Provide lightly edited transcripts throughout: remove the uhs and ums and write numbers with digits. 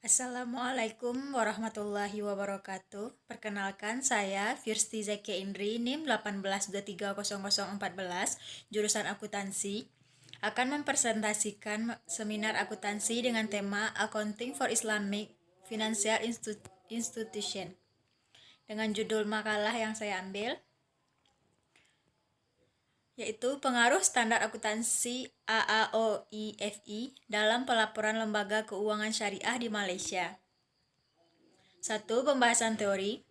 Assalamualaikum warahmatullahi wabarakatuh. Perkenalkan, saya Firsti Zakia Indri, NIM 18230014, jurusan akuntansi, akan mempresentasikan seminar akuntansi dengan tema Accounting for Islamic Financial Institution. Dengan judul makalah yang saya ambil, yaitu pengaruh standar akuntansi AAOIFI dalam pelaporan lembaga keuangan syariah di Malaysia. 1. Pembahasan teori.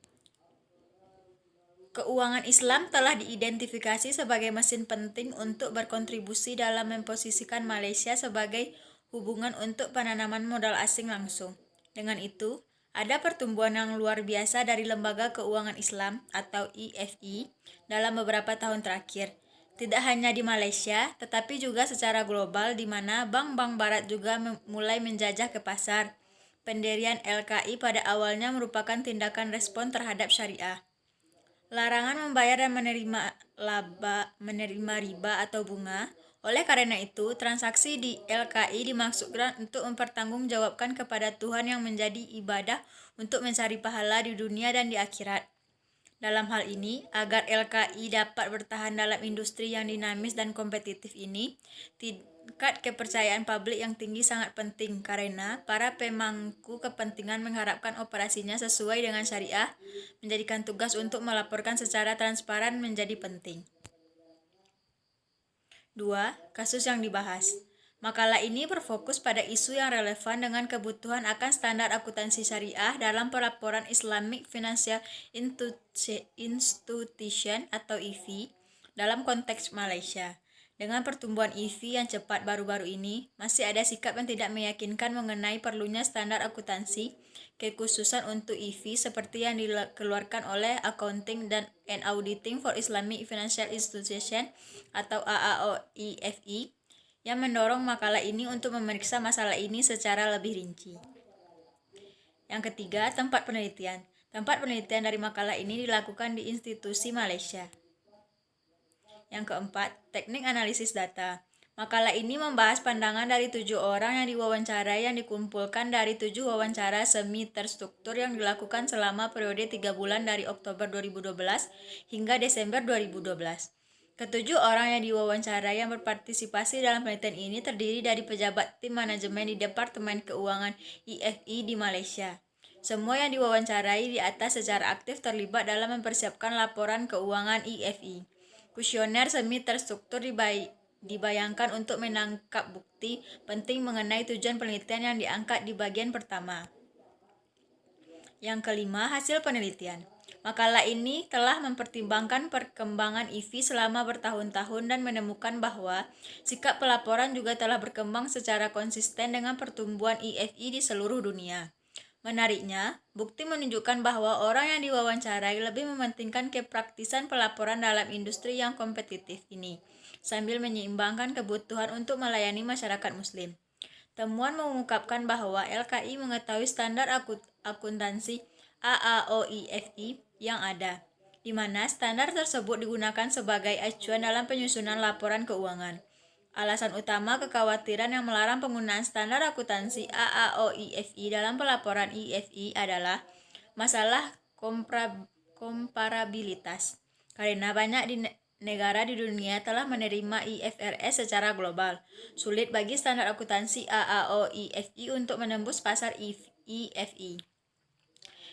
Keuangan Islam telah diidentifikasi sebagai mesin penting untuk berkontribusi dalam memposisikan Malaysia sebagai hubungan untuk penanaman modal asing langsung. Dengan itu, ada pertumbuhan yang luar biasa dari lembaga keuangan Islam atau IFI dalam beberapa tahun terakhir. Tidak hanya di Malaysia, tetapi juga secara global di mana bank-bank barat juga mulai menjajah ke pasar. Pendirian LKI pada awalnya merupakan tindakan respon terhadap syariah. Larangan membayar dan menerima riba atau bunga. Oleh karena itu, transaksi di LKI dimaksudkan untuk mempertanggungjawabkan kepada Tuhan yang menjadi ibadah untuk mencari pahala di dunia dan di akhirat. Dalam hal ini, agar LKI dapat bertahan dalam industri yang dinamis dan kompetitif ini, tingkat kepercayaan publik yang tinggi sangat penting karena para pemangku kepentingan mengharapkan operasinya sesuai dengan syariah, menjadikan tugas untuk melaporkan secara transparan menjadi penting. 2. Kasus yang dibahas. Makalah ini berfokus pada isu yang relevan dengan kebutuhan akan standar akuntansi syariah dalam pelaporan Islamic Financial Institution atau IFI dalam konteks Malaysia. Dengan pertumbuhan IFI yang cepat baru-baru ini, masih ada sikap yang tidak meyakinkan mengenai perlunya standar akuntansi kekhususan untuk IFI seperti yang dikeluarkan oleh Accounting and Auditing for Islamic Financial Institution atau AAOIFI yang mendorong makalah ini untuk memeriksa masalah ini secara lebih rinci. Yang ketiga, tempat penelitian. Tempat penelitian dari makalah ini dilakukan di institusi Malaysia. Yang keempat, teknik analisis data. Makalah ini membahas pandangan dari 7 orang yang diwawancarai yang dikumpulkan dari 7 wawancara semi terstruktur yang dilakukan selama periode 3 bulan dari Oktober 2012 hingga Desember 2012. Ketujuh orang yang diwawancarai yang berpartisipasi dalam penelitian ini terdiri dari pejabat tim manajemen di Departemen Keuangan IFI di Malaysia. Semua yang diwawancarai di atas secara aktif terlibat dalam mempersiapkan laporan keuangan IFI. Kuesioner semi terstruktur dibayangkan untuk menangkap bukti penting mengenai tujuan penelitian yang diangkat di bagian pertama. Yang kelima, hasil penelitian. Makalah ini telah mempertimbangkan perkembangan IFI selama bertahun-tahun dan menemukan bahwa sikap pelaporan juga telah berkembang secara konsisten dengan pertumbuhan IFI di seluruh dunia. Menariknya, bukti menunjukkan bahwa orang yang diwawancarai lebih mementingkan kepraktisan pelaporan dalam industri yang kompetitif ini, sambil menyeimbangkan kebutuhan untuk melayani masyarakat Muslim. Temuan mengungkapkan bahwa LKI mengetahui standar akuntansi AAOIFI yang ada, di mana standar tersebut digunakan sebagai acuan dalam penyusunan laporan keuangan. Alasan utama kekhawatiran yang melarang penggunaan standar akuntansi AAOIFI dalam pelaporan IFI adalah masalah komparabilitas, karena banyak negara di dunia telah menerima IFRS secara global. Sulit bagi standar akuntansi AAOIFI untuk menembus pasar IFI.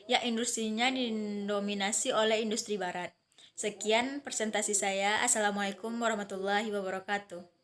Ya, industrinya didominasi oleh industri barat. Sekian presentasi saya. Assalamualaikum warahmatullahi wabarakatuh.